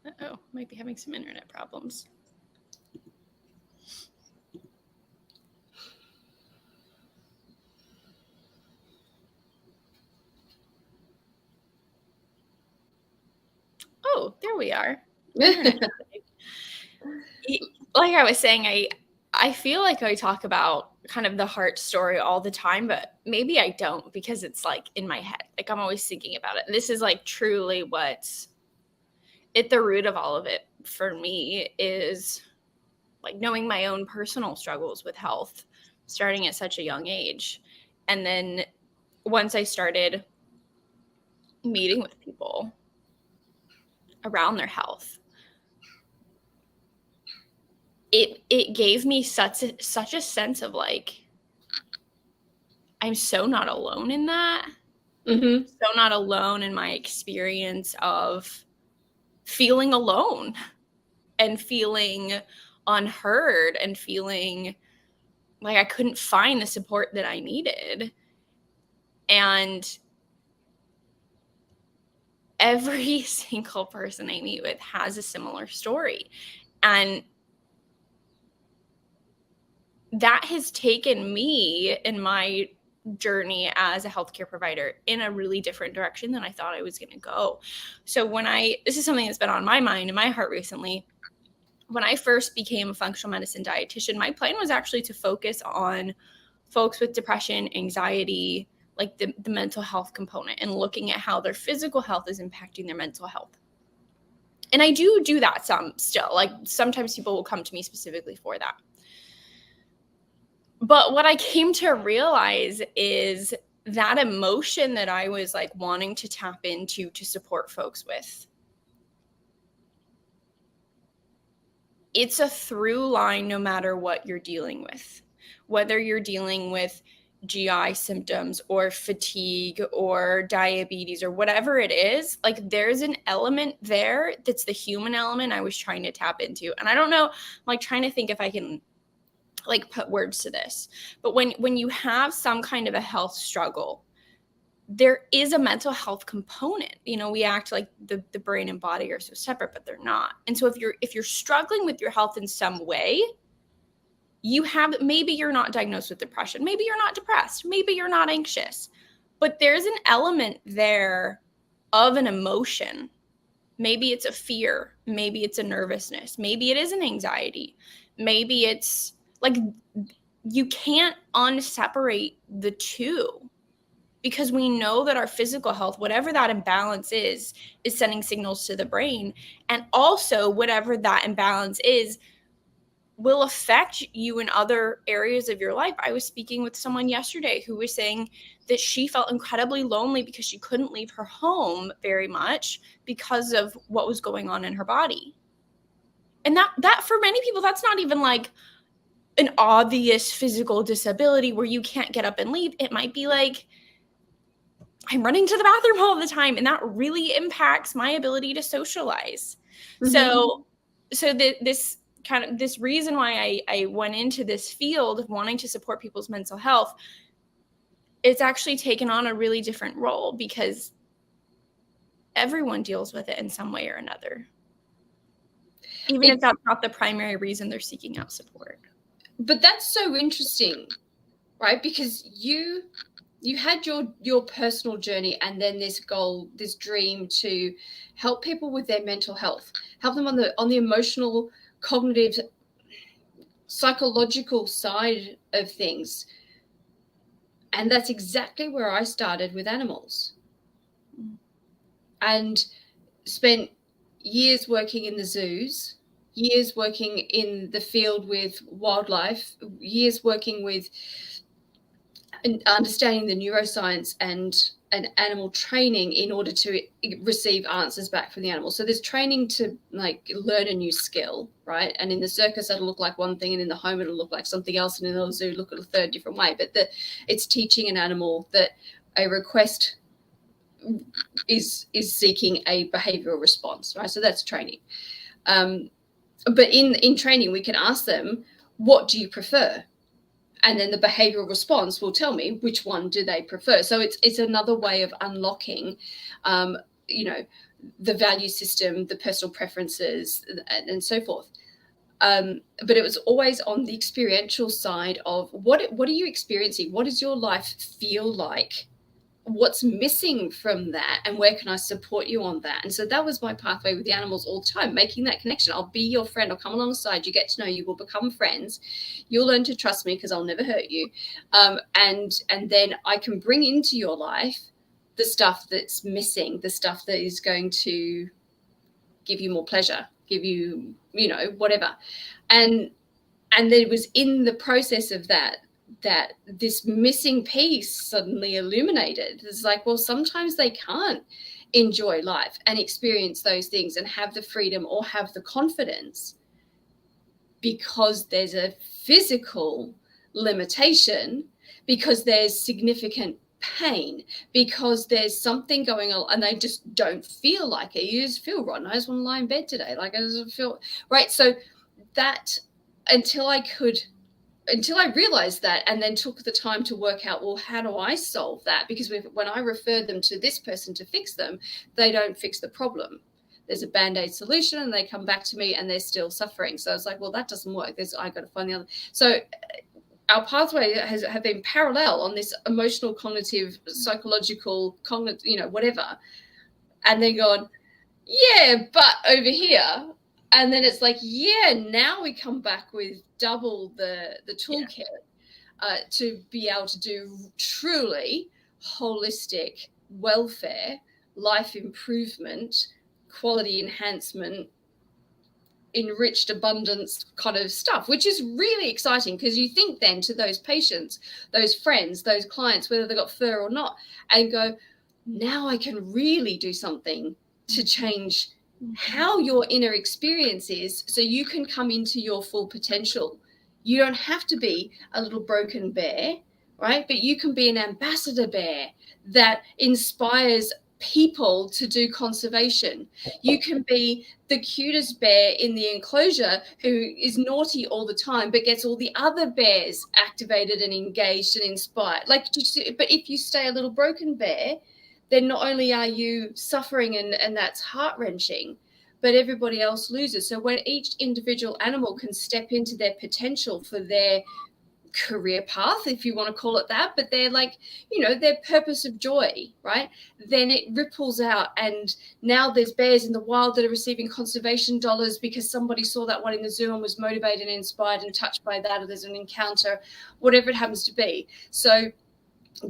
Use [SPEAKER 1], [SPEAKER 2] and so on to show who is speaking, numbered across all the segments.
[SPEAKER 1] Uh-oh, might be having some internet problems. Oh, there we are. Internet. Like I was saying, I feel like I talk about kind of the heart story all the time, but maybe I don't, because it's like in my head. Like I'm always thinking about it. This is like truly what's at the root of all of it for me, is like knowing my own personal struggles with health, starting at such a young age. And then once I started meeting with people around their health, it gave me such a sense of like, I'm so not alone in that.
[SPEAKER 2] Mm-hmm.
[SPEAKER 1] So not alone in my experience of feeling alone and feeling unheard and feeling like I couldn't find the support that I needed. And every single person I meet with has a similar story. And that has taken me in my journey as a healthcare provider in a really different direction than I thought I was going to go. So this is something that's been on my mind and my heart recently. When I first became a functional medicine dietitian, my plan was actually to focus on folks with depression, anxiety, like the mental health component, and looking at how their physical health is impacting their mental health. And I do that some still. Like sometimes people will come to me specifically for that. But what I came to realize is that emotion that I was like wanting to tap into to support folks with, it's a through line no matter what you're dealing with, whether you're dealing with GI symptoms or fatigue or diabetes or whatever it is. Like there's an element there that's the human element I was trying to tap into. And I don't know, I'm like trying to think if I can like put words to this, but when you have some kind of a health struggle, there is a mental health component. You know, we act like the brain and body are so separate, but they're not. And so if you're struggling with your health in some way, maybe you're not diagnosed with depression, maybe you're not depressed, maybe you're not anxious, but there's an element there of an emotion. Maybe it's a fear, maybe it's a nervousness, maybe it is an anxiety, maybe it's like, you can't unseparate the two, because we know that our physical health, whatever that imbalance is sending signals to the brain. And also whatever that imbalance is will affect you in other areas of your life. I was speaking with someone yesterday who was saying that she felt incredibly lonely because she couldn't leave her home very much because of what was going on in her body. And that for many people, that's not even like an obvious physical disability where you can't get up and leave. It might be like, I'm running to the bathroom all the time, and that really impacts my ability to socialize. Mm-hmm. This reason why I went into this field of wanting to support people's mental health, it's actually taken on a really different role, because everyone deals with it in some way or another, even if that's not the primary reason they're seeking out support.
[SPEAKER 2] But that's so interesting, right? Because you had your personal journey, and then this goal, this dream to help people with their mental health, help them on the emotional, cognitive, psychological side of things. And that's exactly where I started with animals, and spent years working in the zoos, years working in the field with wildlife, years working with understanding the neuroscience and animal training in order to receive answers back from the animal. So there's training to like learn a new skill, right? And in the circus that'll look like one thing, and in the home it'll look like something else, and in the zoo look at a third different way. But it's teaching an animal that a request is seeking a behavioral response, right? So that's training. But in training, we can ask them, what do you prefer? And then the behavioral response will tell me which one do they prefer. So it's another way of unlocking, the value system, the personal preferences, and so forth. But it was always on the experiential side of what are you experiencing? What does your life feel like? What's missing from that, and where can I support you on that? And so that was my pathway with the animals all the time, making that connection. I'll be your friend. I'll come alongside you, get to know you, we'll become friends. You'll learn to trust me because I'll never hurt you. And then I can bring into your life the stuff that's missing, the stuff that is going to give you more pleasure, give you, whatever. And there was in the process of that this missing piece suddenly illuminated. It's like, well, sometimes they can't enjoy life and experience those things and have the freedom or have the confidence because there's a physical limitation, because there's significant pain, because there's something going on and they just don't feel like it. You just feel rotten. I just want to lie in bed today. Like I just feel right. So that until I realized that, and then took the time to work out, well, how do I solve that? Because when I refer them to this person to fix them, they don't fix the problem. There's a Band-Aid solution and they come back to me and they're still suffering. So I was like, well, that doesn't work. I got to find the other. So our pathway have been parallel on this emotional, cognitive, psychological, whatever. And then gone, yeah, but over here. And then it's like, yeah, now we come back with double the toolkit to be able to do truly holistic welfare, life improvement, quality enhancement, enriched abundance kind of stuff, which is really exciting because you think then to those patients, those friends, those clients, whether they got fur or not, and go, now I can really do something to change how your inner experience is so you can come into your full potential. You don't have to be a little broken bear, right? But you can be an ambassador bear that inspires people to do conservation. You can be the cutest bear in the enclosure who is naughty all the time but gets all the other bears activated and engaged and inspired. But if you stay a little broken bear, then not only are you suffering and that's heart-wrenching, but everybody else loses. So when each individual animal can step into their potential for their career path, if you want to call it that, but they're like, their purpose of joy, right? Then it ripples out, and now there's bears in the wild that are receiving conservation dollars because somebody saw that one in the zoo and was motivated and inspired and touched by that, or there's an encounter, whatever it happens to be. So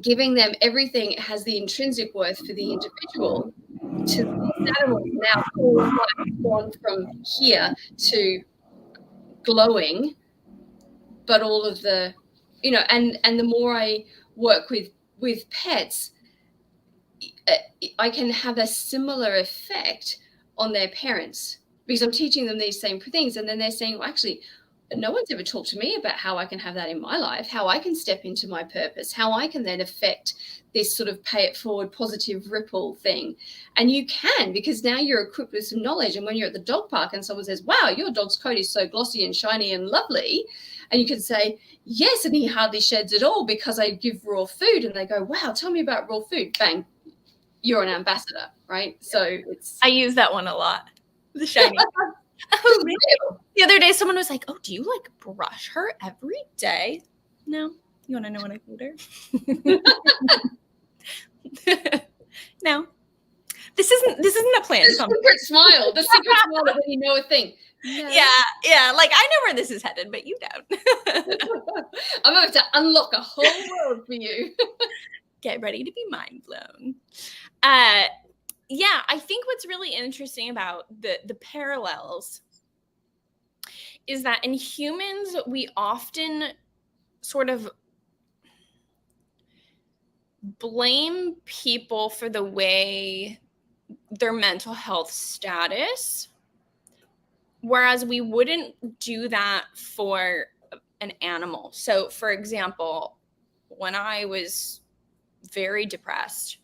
[SPEAKER 2] giving them everything has the intrinsic worth for the individual. To these animals now, all life gone from here to glowing, but all of the, and the more I work with pets, I can have a similar effect on their parents because I'm teaching them these same things, and then they're saying, well, actually, no one's ever talked to me about how I can have that in my life, how I can step into my purpose, how I can then affect this sort of pay it forward positive ripple thing. And you can, because now you're equipped with some knowledge. And when you're at the dog park and someone says, wow, your dog's coat is so glossy and shiny and lovely, and you can say, yes, and he hardly sheds at all because I give raw food. And they go, wow, tell me about raw food. Bang, you're an ambassador, right? So
[SPEAKER 1] I use that one a lot, the shiny. Oh, really? The other day, someone was like, oh, do you brush her every day? No. You want to know what I told her? No. This isn't a plan.
[SPEAKER 2] The secret smile. The secret smile that when you know a thing. No.
[SPEAKER 1] Yeah. I know where this is headed, but you don't.
[SPEAKER 2] I'm about to unlock a whole world for you.
[SPEAKER 1] Get ready to be mind blown. Yeah, I think what's really interesting about the parallels is that in humans, we often sort of blame people for the way their mental health status, whereas we wouldn't do that for an animal. So, for example, when I was very depressed,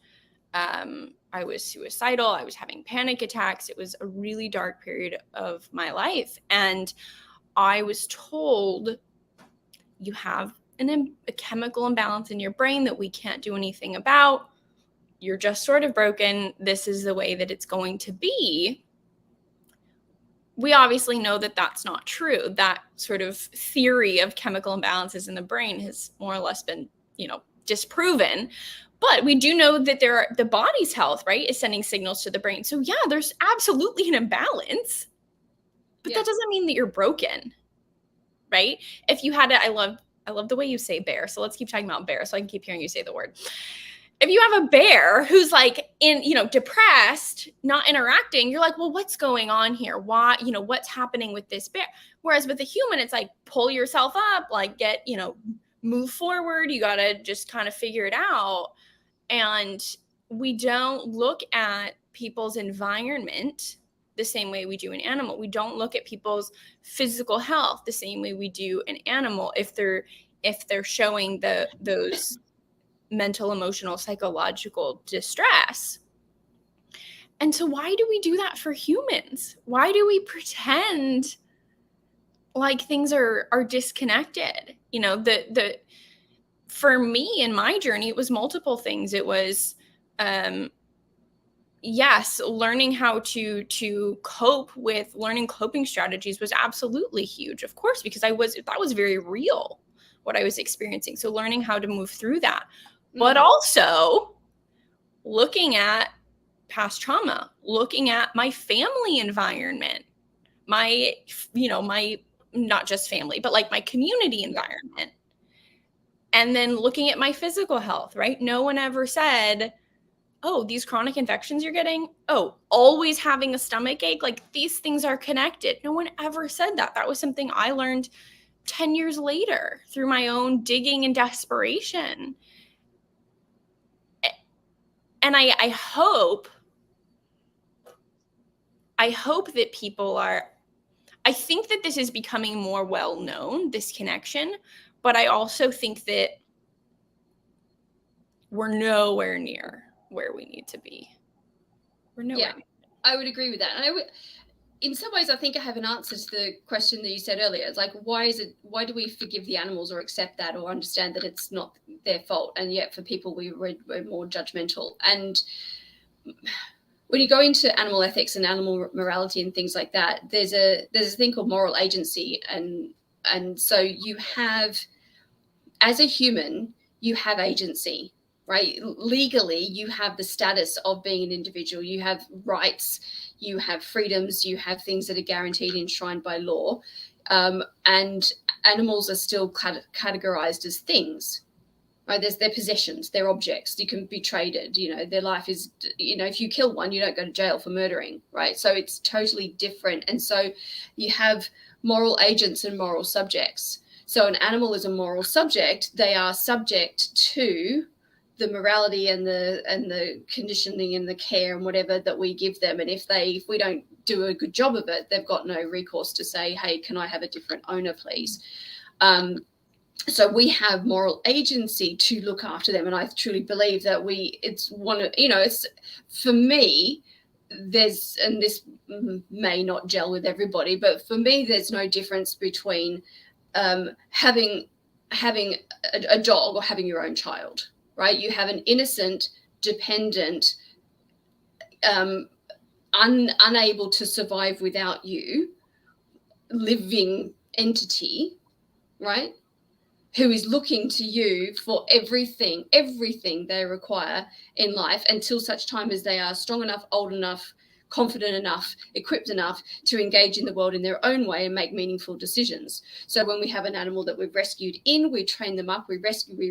[SPEAKER 1] I was suicidal. I was having panic attacks. It was a really dark period of my life. And I was told, you have a chemical imbalance in your brain that we can't do anything about. you're just sort of broken. This is the way that it's going to be. We obviously know that that's not true. That sort of theory of chemical imbalances in the brain has more or less been, disproven. But we do know that the body's health, right, is sending signals to the brain. So yeah, there's absolutely an imbalance, but that doesn't mean that you're broken, right? If you had I love the way you say bear. So let's keep talking about bear so I can keep hearing you say the word. If you have a bear who's like depressed, not interacting, you're like, well, what's going on here? Why, what's happening with this bear? Whereas with a human, it's like, pull yourself up, like move forward. You got to just kind of figure it out. And we don't look at people's environment the same way we do an animal. We don't look at people's physical health the same way we do an animal if they're showing those mental, emotional, psychological distress. And so why do we do that for humans? Why do we pretend like things are disconnected? For me in my journey, it was multiple things. It was, yes, learning how to cope with learning coping strategies was absolutely huge, of course, because that was very real, what I was experiencing. So learning how to move through that. But also looking at past trauma, looking at my family environment, my not just family, but like my community environment. And then looking at my physical health, right? No one ever said, oh, these chronic infections you're getting, oh, always having a stomach ache, like these things are connected. No one ever said that. That was something I learned 10 years later through my own digging and desperation. And I hope that people I think that this is becoming more well known, this connection, but I also think that we're nowhere near where we need to be. We're nowhere near.
[SPEAKER 2] I would agree with that. And in some ways, I think I have an answer to the question that you said earlier. It's like, why do we forgive the animals or accept that or understand that it's not their fault? And yet for people, we're more judgmental. And when you go into animal ethics and animal morality and things like that, there's a thing called moral agency. And so you have, as a human, you have agency, right? Legally, you have the status of being an individual. You have rights, you have freedoms, you have things that are guaranteed, enshrined by law. And animals are still categorized as things, right? There's their possessions, their objects. You can be traded, their life is, if you kill one, you don't go to jail for murdering, right? So it's totally different. And so you have moral agents and moral subjects. So an animal is a moral subject. They are subject to the morality and the conditioning and the care and whatever that we give them. And if we don't do a good job of it, they've got no recourse to say, hey, can I have a different owner, please? So we have moral agency to look after them. And I truly believe that it's for me, and this may not gel with everybody, but for me, there's no difference between having a dog or having your own child, right? You have an innocent, dependent, unable to survive without you, living entity, right? Who is looking to you for everything they require in life until such time as they are strong enough, old enough, confident enough, equipped enough to engage in the world in their own way and make meaningful decisions. So when we have an animal that we've rescued we train them up, we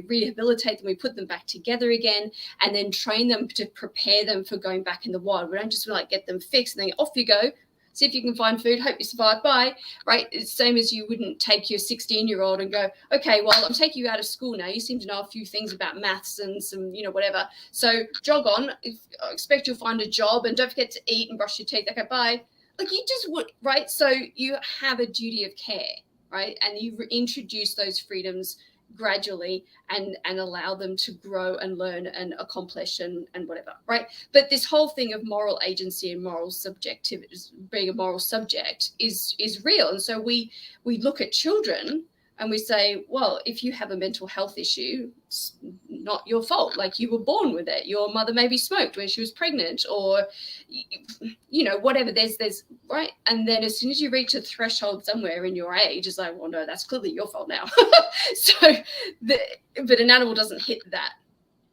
[SPEAKER 2] rehabilitate them, we put them back together again, and then train them to prepare them for going back in the wild. We don't just get them fixed and then off you go. See if you can find food, hope you survive, bye, right? It's the same as you wouldn't take your 16-year-old and go, okay, well, I'm taking you out of school now. You seem to know a few things about maths and some, whatever. So jog on. I expect you'll find a job and don't forget to eat and brush your teeth. Okay, bye. You just would, right? So you have a duty of care, right? And you introduce those freedoms gradually and allow them to grow and learn and accomplish and whatever, right? But this whole thing of moral agency and moral subjectivity, being a moral subject, is real. And so we look at children And we say, well, if you have a mental health issue, it's not your fault. Like, you were born with it. Your mother maybe smoked when she was pregnant, or, you know, whatever. There's right. And then as soon as you reach a threshold somewhere in your age, it's like, well, no, that's clearly your fault now. But an animal doesn't hit that,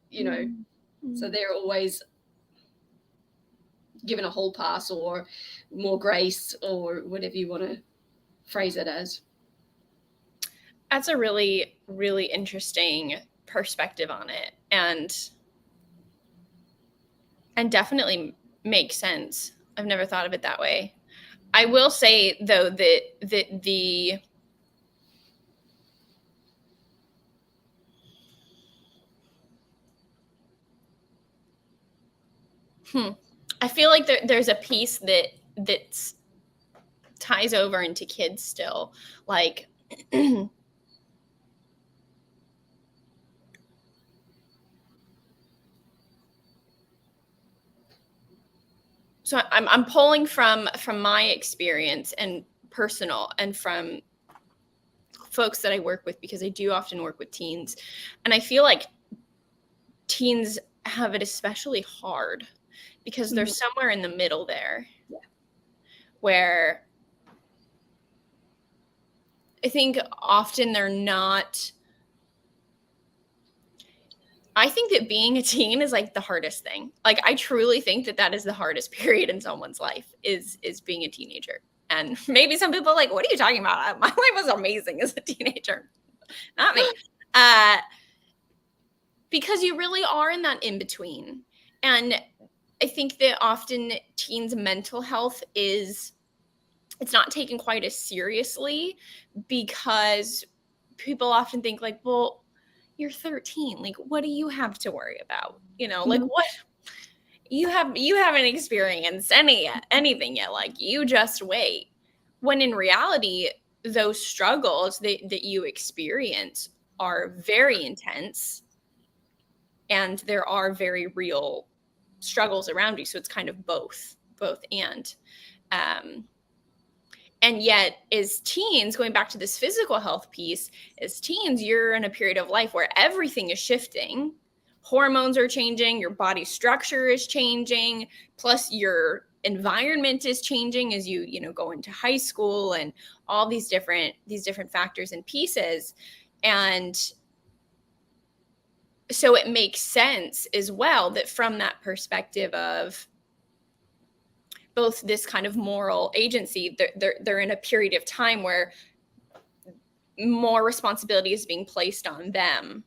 [SPEAKER 2] you know. Mm-hmm. So they're always given a whole pass or more grace, or whatever you want to phrase it as.
[SPEAKER 1] That's a really, really interesting perspective on it, and definitely makes sense. I've never thought of it that way. I will say, though, that the I feel like there's a piece that ties over into kids still, like so I'm pulling from my experience and personal, and from folks that I work with, because I do often work with teens, and I feel like teens have it especially hard because they're somewhere in the middle there, where I think often they're not. I think that being a teen is like the hardest thing. Like, I truly think that is the hardest period in someone's life, is being a teenager. And maybe some people are like, what are you talking about? My life was amazing as a teenager. Not me. Because you really are in that in between. And I think that often teens' mental health it's not taken quite as seriously, because people often think like, well, you're 13. Like, what do you have to worry about? You know, like, what you haven't experienced anything yet. Like, you just wait. When in reality, those struggles that you experience are very intense, and there are very real struggles around you. So it's kind of both and yet, as teens, going back to this physical health piece, as teens, you're in a period of life where everything is shifting. Hormones are changing, your body structure is changing, plus your environment is changing as you go into high school, and all these different factors and pieces. And so it makes sense as well that from that perspective of both this kind of moral agency, they're in a period of time where more responsibility is being placed on them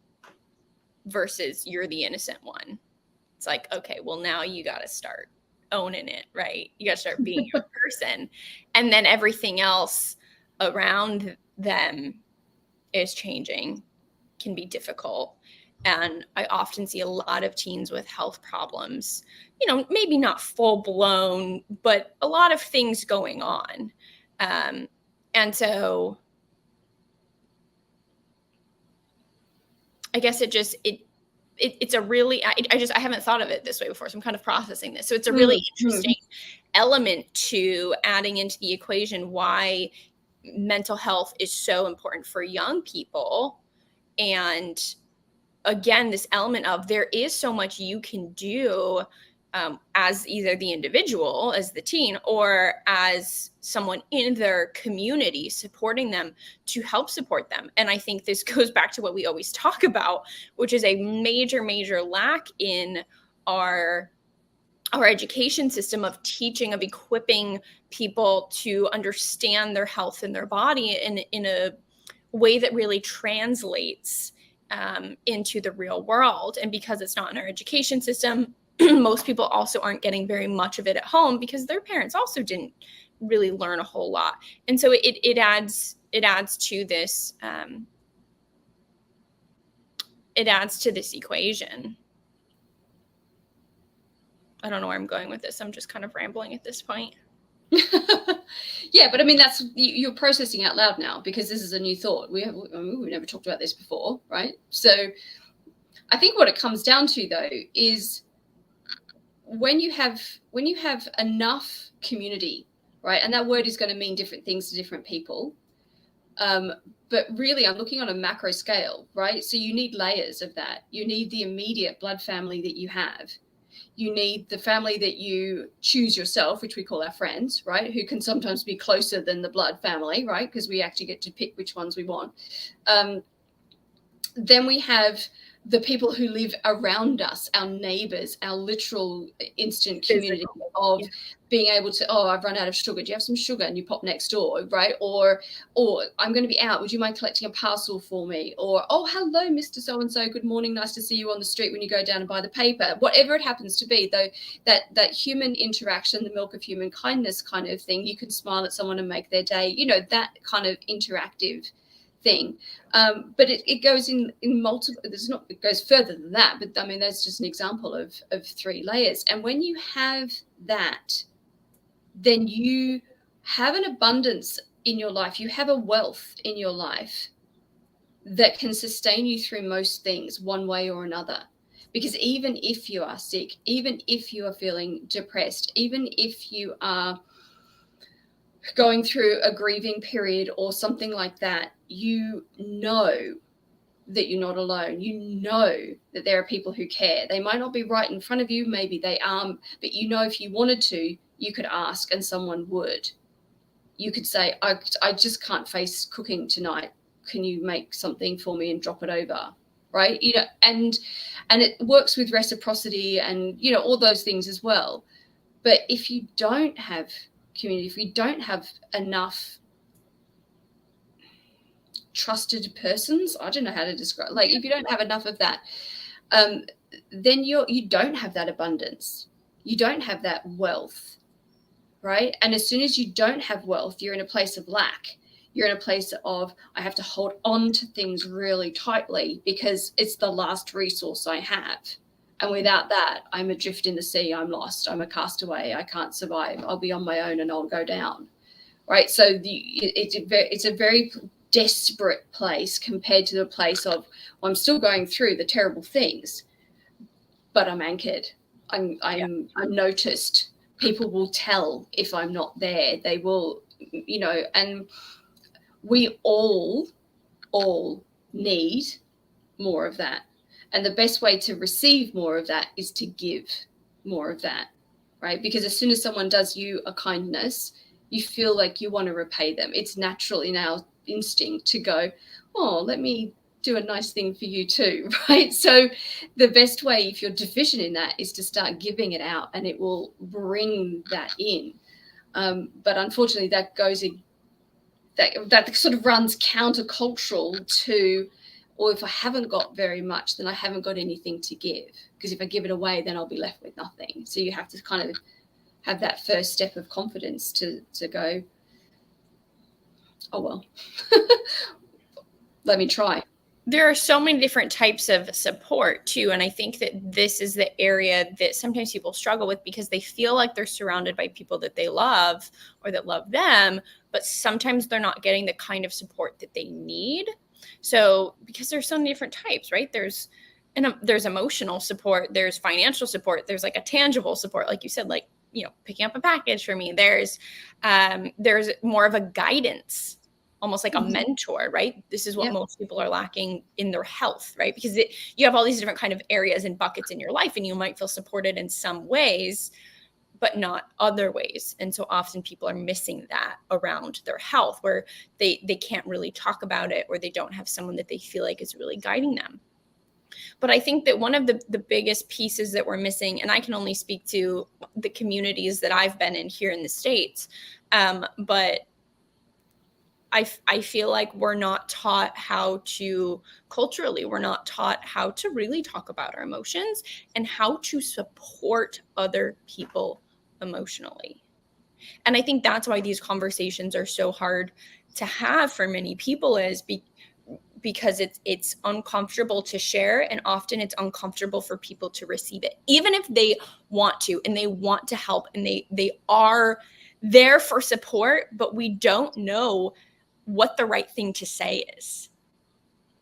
[SPEAKER 1] versus you're the innocent one. It's like, okay, well, now you got to start owning it, right? You got to start being your person. And then everything else around them is changing, can be difficult. And I often see a lot of teens with health problems, maybe not full blown, but a lot of things going on. And so I guess it's a really, I haven't thought of it this way before. So I'm kind of processing this. So it's a really interesting element to adding into the equation why mental health is so important for young people. And again, this element of there is so much you can do as either the individual, as the teen, or as someone in their community, supporting them to help support them. And I think this goes back to what we always talk about, which is a major, major lack in our education system of teaching, of equipping people to understand their health and their body in a way that really translates into the real world. And because it's not in our education system, most people also aren't getting very much of it at home because their parents also didn't really learn a whole lot. And so it adds to this equation. I don't know where I'm going with this. I'm just kind of rambling at this point.
[SPEAKER 2] Yeah, but I mean, that's you're processing out loud now because this is a new thought. We've never talked about this before, right? So I think what it comes down to, though, is when you have enough community, right? And that word is going to mean different things to different people. But really, I'm looking on a macro scale, right? So you need layers of that. You need the immediate blood family that you have. You need the family that you choose yourself, which we call our friends, right? Who can sometimes be closer than the blood family, right? Because we actually get to pick which ones we want. Then we have the people who live around us, our neighbors, our literal instant community of being able to, oh, I've run out of sugar. Do you have some sugar? And you pop next door, right? Or I'm going to be out. Would you mind collecting a parcel for me? Or, oh, hello, Mr. So-and-so. Good morning. Nice to see you on the street when you go down and buy the paper. Whatever it happens to be, though, that human interaction, the milk of human kindness kind of thing, you can smile at someone and make their day, you know, that kind of interactive thing. But it goes in multiple, it goes further than that, but I mean, that's just an example of 3 layers. And when you have that, then you have an abundance in your life, you have a wealth in your life that can sustain you through most things one way or another. Because even if you are sick, even if you are feeling depressed, even if you are going through a grieving period or something like that, you know that you're not alone. You know that there are people who care. They might not be right in front of you, maybe they are, but you know, if you wanted to, you could ask and someone would. You could say, I just can't face cooking tonight. Can you make something for me and drop it over? Right? You know, and it works with reciprocity and, you know, all those things as well. But if you don't have community, if you don't have enough trusted persons, I don't know how to describe, like, if you don't have enough of that, then you don't have that abundance, you don't have that wealth, right? And as soon as you don't have wealth, you're in a place of lack. You're in a place of, I have to hold on to things really tightly because it's the last resource I have. And without that, I'm adrift in the sea. I'm lost. I'm a castaway. I can't survive. I'll be on my own and I'll go down, right? So it's a very desperate place compared to the place of, well, I'm still going through the terrible things, but I'm anchored. I'm noticed. People will tell if I'm not there. They will, you know, and we all need more of that. And the best way to receive more of that is to give more of that, right? Because as soon as someone does you a kindness, you feel like you want to repay them. It's natural in our instinct to go, oh, let me do a nice thing for you too, right? So the best way, if you're deficient in that, is to start giving it out, and it will bring that in. But unfortunately, that goes in, that sort of runs countercultural to, or if I haven't got very much, then I haven't got anything to give. Because if I give it away, then I'll be left with nothing. So you have to kind of have that first step of confidence to go, oh, well, let me try.
[SPEAKER 1] There are so many different types of support too. And I think that this is the area that sometimes people struggle with, because they feel like they're surrounded by people that they love or that love them, but sometimes they're not getting the kind of support that they need. So because there's so many different types, right? There's emotional support, there's financial support, there's like a tangible support, like you said, like, you know, picking up a package for me. There's more of a guidance, almost like a mentor, right? This is what most people are lacking in their health, right? Because you have all these different kind of areas and buckets in your life, and you might feel supported in some ways, but not other ways. And so often people are missing that around their health, where they can't really talk about it, or they don't have someone that they feel like is really guiding them. But I think that one of the biggest pieces that we're missing, and I can only speak to the communities that I've been in here in the States, but I feel like we're not taught how to, culturally, we're not taught how to really talk about our emotions and how to support other people emotionally. And I think that's why these conversations are so hard to have for many people, is because it's uncomfortable to share, and often it's uncomfortable for people to receive it, even if they want to and they want to help and they are there for support, but we don't know what the right thing to say is,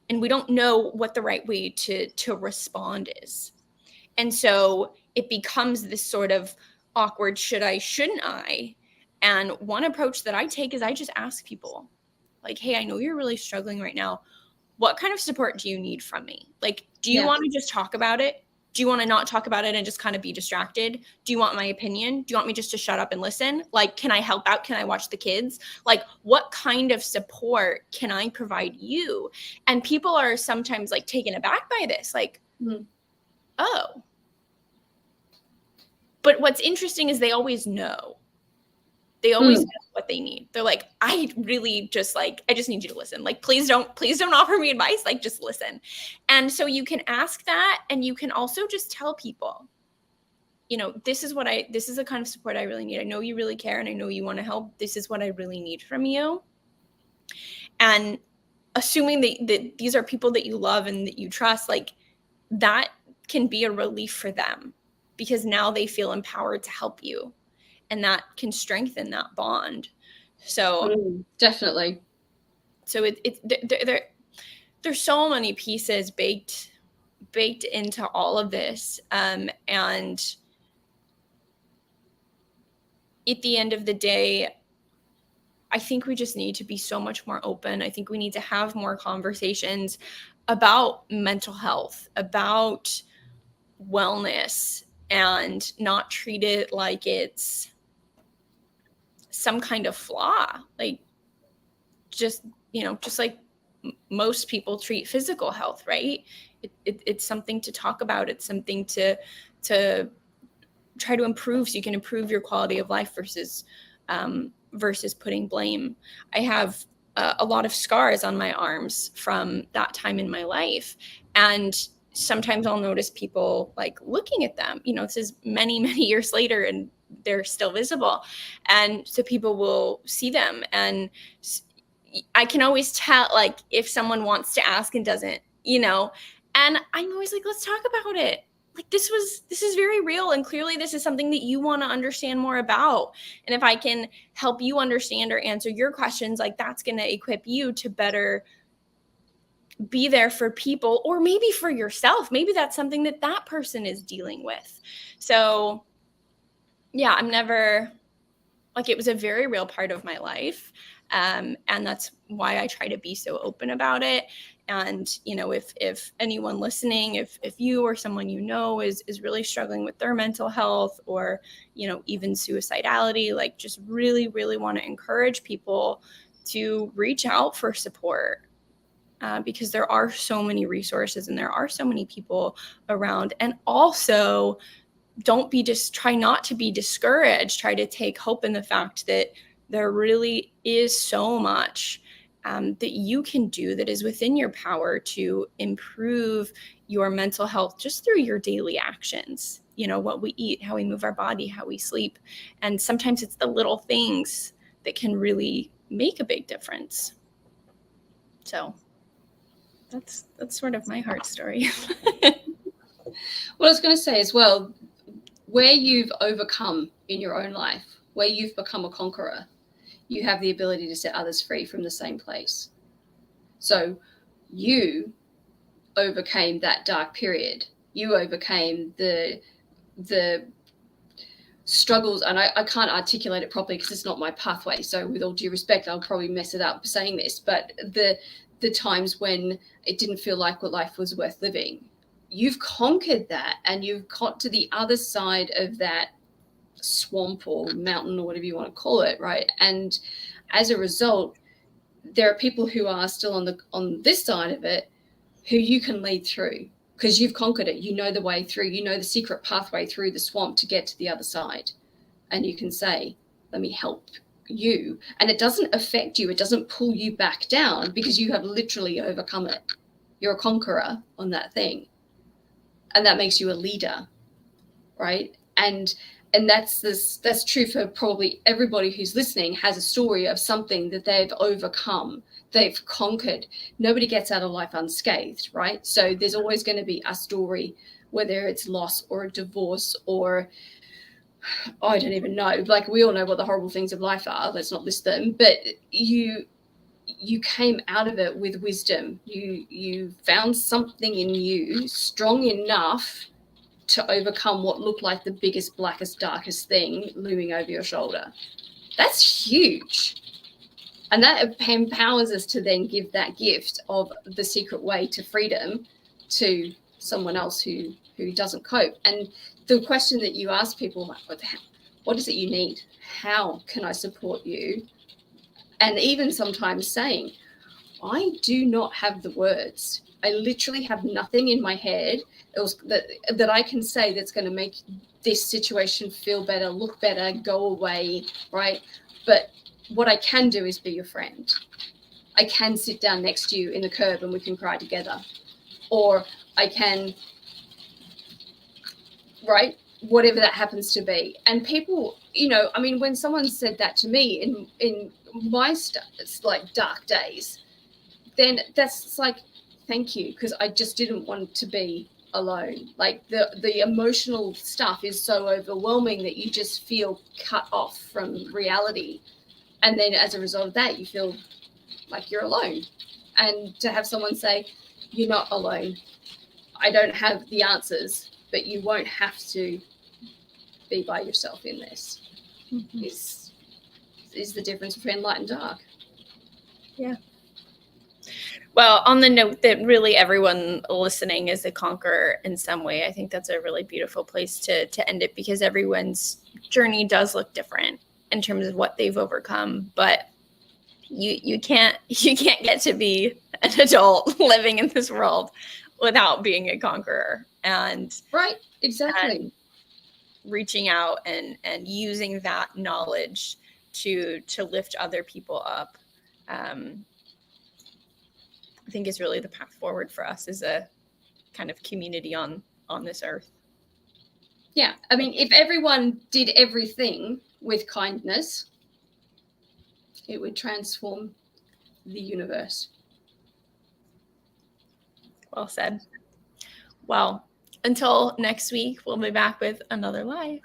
[SPEAKER 1] and we don't know what the right way to respond is. And so it becomes this sort of awkward, should I, shouldn't I? And one approach that I take is I just ask people, Like, hey, I know you're really struggling right now. What kind of support do you need from me? Like, do you
[SPEAKER 2] Yeah.
[SPEAKER 1] want to just talk about it? Do you want to not talk about it and just kind of be distracted? Do you want my opinion? Do you want me just to shut up and listen? Like, can I help out? Can I watch the kids? Like, what kind of support can I provide you? And people are sometimes like taken aback by this, like, oh. But what's interesting is they always know. They always know what they need. They're like, I really just like, I just need you to listen. Like, please don't offer me advice. Like, just listen. And so you can ask that, and you can also just tell people, you know, this is the kind of support I really need. I know you really care, and I know you want to help. This is what I really need from you. And assuming that these are people that you love and that you trust, like, that can be a relief for them, because now they feel empowered to help you. And that can strengthen that bond. So
[SPEAKER 2] definitely.
[SPEAKER 1] So there's so many pieces baked into all of this, and at the end of the day, I think we just need to be so much more open. I think we need to have more conversations about mental health, about wellness, and not treat it like it's some kind of flaw. Like, just like most people treat physical health, right? It's something to talk about. It's something to try to improve, so you can improve your quality of life versus putting blame. I have a lot of scars on my arms from that time in my life, and sometimes I'll notice people like looking at them. This is many years later, and they're still visible, and so people will see them, and I can always tell, like, if someone wants to ask and doesn't, and I'm always like, let's talk about it. Like, this is very real, and clearly this is something that you want to understand more about. And if I can help you understand or answer your questions, like, that's going to equip you to better be there for people, or maybe for yourself. Maybe that's something that person is dealing with. So yeah, I'm never, like, it was a very real part of my life. And that's why I try to be so open about it. And, if anyone listening, if you or someone is really struggling with their mental health, or, even suicidality, like, just really, really want to encourage people to reach out for support, because there are so many resources and there are so many people around. And also, try not to be discouraged. Try to take hope in the fact that there really is so much that you can do that is within your power to improve your mental health just through your daily actions. What we eat, how we move our body, how we sleep. And sometimes it's the little things that can really make a big difference. So that's sort of my heart story.
[SPEAKER 2] What I was going to say as well, where you've overcome in your own life, where you've become a conqueror, you have the ability to set others free from the same place. So you overcame that dark period. You overcame the struggles, and I can't articulate it properly because it's not my pathway. So with all due respect, I'll probably mess it up saying this, but the times when it didn't feel like what life was worth living, you've conquered that, and you've got to the other side of that swamp or mountain or whatever you want to call it, right? And as a result, there are people who are still on this side of it who you can lead through, because you've conquered it. You know the way through. You know the secret pathway through the swamp to get to the other side. And you can say, let me help you. And it doesn't affect you. It doesn't pull you back down, because you have literally overcome it. You're a conqueror on that thing. And that makes you a leader, right? And that's true for probably everybody who's listening. Has a story of something that they've overcome, they've conquered. Nobody gets out of life unscathed, right? So there's always going to be a story, whether it's loss or a divorce or, I don't even know, like, we all know what the horrible things of life are. Let's not list them. But you came out of it with wisdom. You found something in you strong enough to overcome what looked like the biggest, blackest, darkest thing looming over your shoulder. That's huge. And that empowers us to then give that gift of the secret way to freedom to someone else who doesn't cope. And the question that you ask people, what is it you need? How can I support you? And even sometimes saying, I do not have the words. I literally have nothing in my head that I can say that's going to make this situation feel better, look better, go away, right? But what I can do is be your friend. I can sit down next to you in the curb and we can cry together. Or I can, right? Whatever that happens to be. And people, you know, I mean, when someone said that to me in my like dark days, then that's like, thank you, because I just didn't want to be alone. Like the emotional stuff is so overwhelming that you just feel cut off from reality. And then as a result of that, you feel like you're alone. And to have someone say, you're not alone. I don't have the answers, but you won't have to be by yourself in this. Mm-hmm. Is the difference between light and dark.
[SPEAKER 1] Yeah. Well, on the note that really everyone listening is a conqueror in some way, I think that's a really beautiful place to end it, because everyone's journey does look different in terms of what they've overcome. But you can't get to be an adult living in this world without being a conqueror. And
[SPEAKER 2] right, exactly.
[SPEAKER 1] And reaching out and using that knowledge to lift other people up, I think is really the path forward for us as a kind of community on this earth.
[SPEAKER 2] Yeah. I mean, if everyone did everything with kindness, it would transform the universe.
[SPEAKER 1] Well said. Well, until next week, we'll be back with another live.